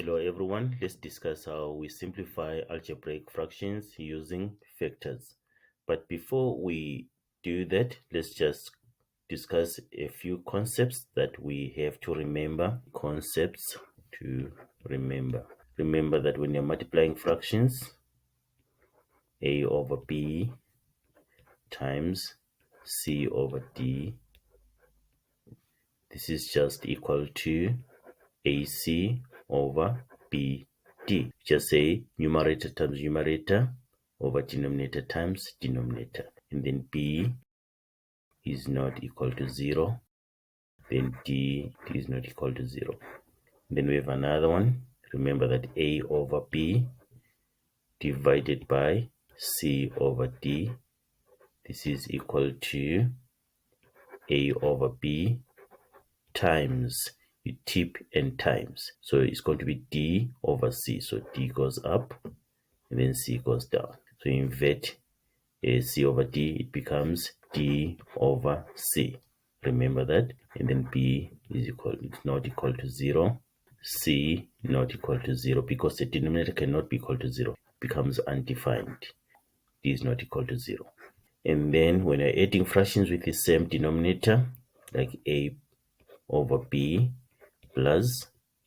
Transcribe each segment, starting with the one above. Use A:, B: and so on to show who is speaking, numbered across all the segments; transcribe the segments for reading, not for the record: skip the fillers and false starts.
A: Hello everyone, let's discuss how we simplify algebraic fractions using factors. But before we do that, let's just discuss a few concepts that we have to remember. Concepts to remember. Remember that when you're multiplying fractions, a over b times c over d, this is just equal to AC over BD. Just say numerator times numerator over denominator times denominator. And then B is not equal to 0. Then D is not equal to 0. Then we have another one. Remember that A over B divided by C over D. This is equal to A over B times, you tip and times, so it's going to be D over C. So D goes up and then C goes down. So invert C over D, it becomes D over C. Remember that. And then B is not equal to 0, C not equal to 0, because the denominator cannot be equal to 0. It becomes undefined. D is not equal to 0. And then when you're adding fractions with the same denominator, like A over B plus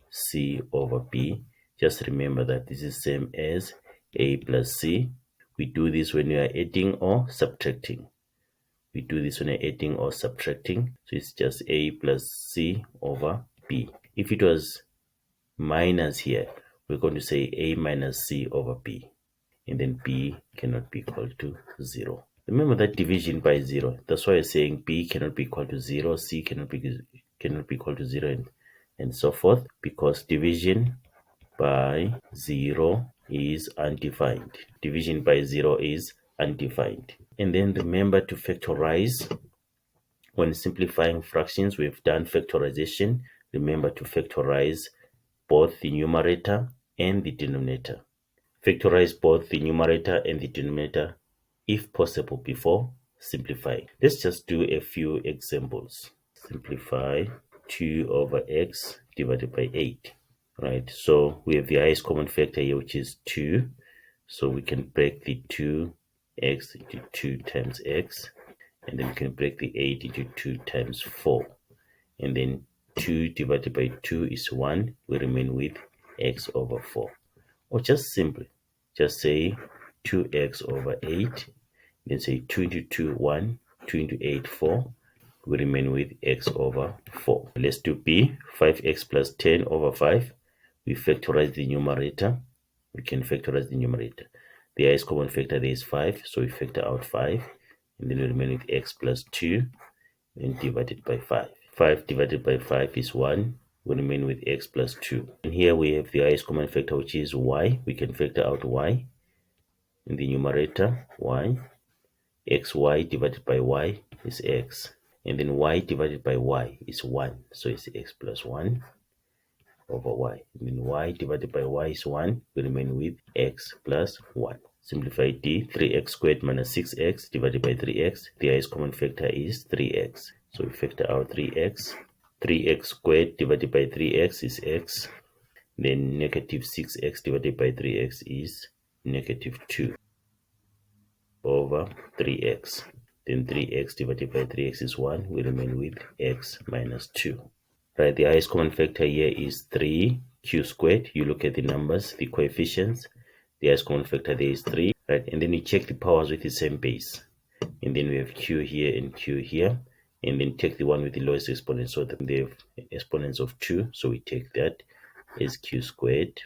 A: C over B, just remember that this is same as A plus C. We do this when we are adding or subtracting. We do this when we are adding or subtracting. So it's just A plus C over B. If it was minus here, we're going to say A minus C over B. And then B cannot be equal to 0. Remember that division by 0. That's why I'm saying B cannot be equal to 0, C cannot be equal to 0, and so forth, because division by 0 is undefined. Division by 0 is undefined. And then remember to factorize. When simplifying fractions, we've done factorization. Remember to factorize both the numerator and the denominator. Factorize both the numerator and the denominator if possible before simplifying. Let's just do a few examples. Simplify 2 over x divided by 8. Right, so we have the highest common factor here, which is 2. So we can break the 2x into 2 times x, and then we can break the 8 into 2 times 4. And then 2 divided by 2 is 1. We remain with x over 4. Or just simply, just say 2x over 8. Then say 2 into 2, 1. 2 into 8, 4. We remain with x over 4. Let's do B. 5x plus 10 over 5. We factorize the numerator. We can factorize the numerator. The highest common factor there is 5, so we factor out 5. And then we remain with x plus 2, and divided by 5. 5 divided by 5 is 1. We remain with x plus 2. And here we have the highest common factor, which is y. We can factor out y. In the numerator, y. xy divided by y is x. And then y divided by y is 1. So it's x plus 1 over y. And then y divided by y is 1. We remain with x plus 1. Simplify D. 3x squared minus 6x divided by 3x. The highest common factor is 3x. So we factor out 3x. 3x squared divided by 3x is x. Then negative 6x divided by 3x is negative 2 over 3x. Then 3x divided by 3x is 1. We remain with x minus 2. Right, the highest common factor here is 3q squared. You look at the numbers, the coefficients. The highest common factor there is 3. Right, and then you check the powers with the same base. And then we have q here and q here. And then take the one with the lowest exponent. So they have exponents of 2. So we take that as q squared.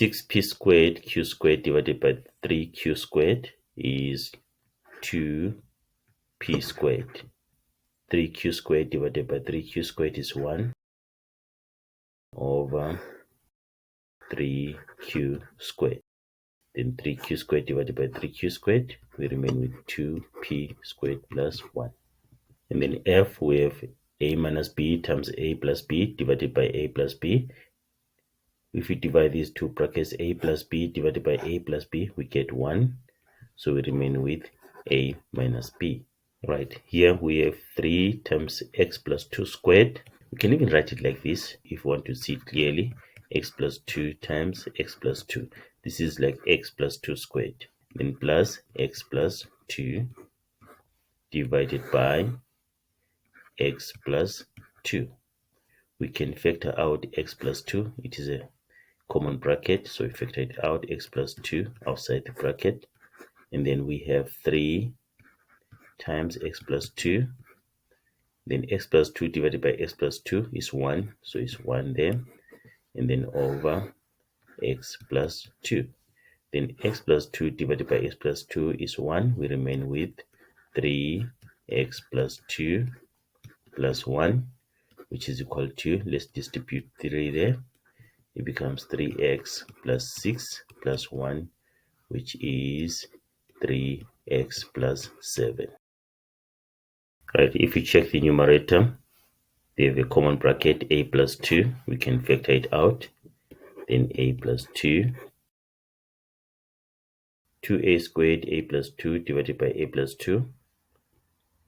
A: 6p squared q squared divided by 3q squared is 2p squared. 3q squared divided by 3q squared is 1 over 3q squared. Then 3q squared divided by 3q squared, we remain with 2p squared plus 1. And then f, we have a minus b times a plus b divided by a plus b. If we divide these two brackets, a plus b divided by a plus b, we get 1. So we remain with a minus b. Right, here we have 3 times x plus 2 squared. We can even write it like this if you want to see it clearly. x plus 2 times x plus 2. This is like x plus 2 squared. Then plus x plus 2 divided by x plus 2. We can factor out x plus 2. It is a common bracket, so we factor it out, x plus 2 outside the bracket. And then we have 3 times x plus 2. Then x plus 2 divided by x plus 2 is 1, so it's 1 there. And then over x plus 2. Then x plus 2 divided by x plus 2 is 1. We remain with 3x plus 2 plus 1, which is equal to, let's distribute 3 there. It becomes 3x plus 6 plus 1, which is 3x plus 7. Right, if you check the numerator, they have a common bracket, a plus 2. We can factor it out. Then a plus 2. 2a squared, a plus 2 divided by a plus 2,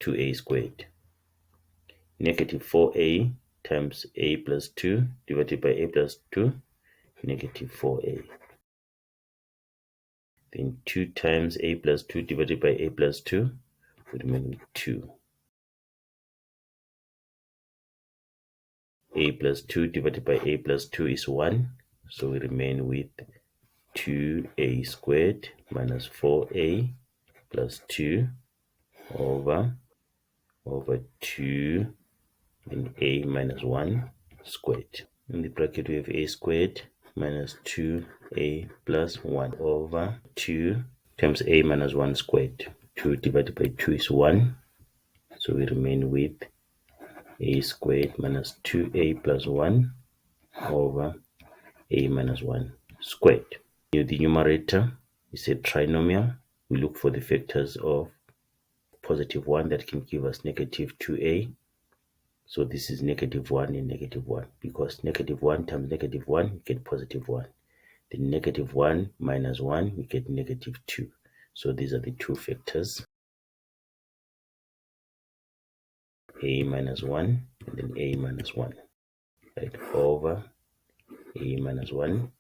A: 2a squared. Negative 4a times a plus 2 divided by a plus 2, negative 4a. Then 2 times a plus 2 divided by a plus 2, we remain with 2. A plus 2 divided by a plus 2 is 1, so we remain with 2a squared minus 4a plus 2 over 2 and a minus 1 squared. In the bracket we have a squared minus 2a plus 1 over 2 times a minus 1 squared. 2 divided by 2 is 1, so we remain with a squared minus 2a plus 1 over a minus 1 squared. Here the numerator is a trinomial. We look for the factors of positive 1 that can give us negative 2a. So this is negative 1 and negative 1, because negative 1 times negative 1, we get positive 1. Then negative 1 minus 1, we get negative 2. So these are the two factors, a minus 1 and then a minus 1, right, over a minus 1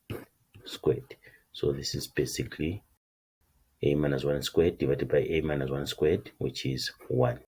A: squared. So this is basically a minus 1 squared divided by a minus 1 squared, which is 1.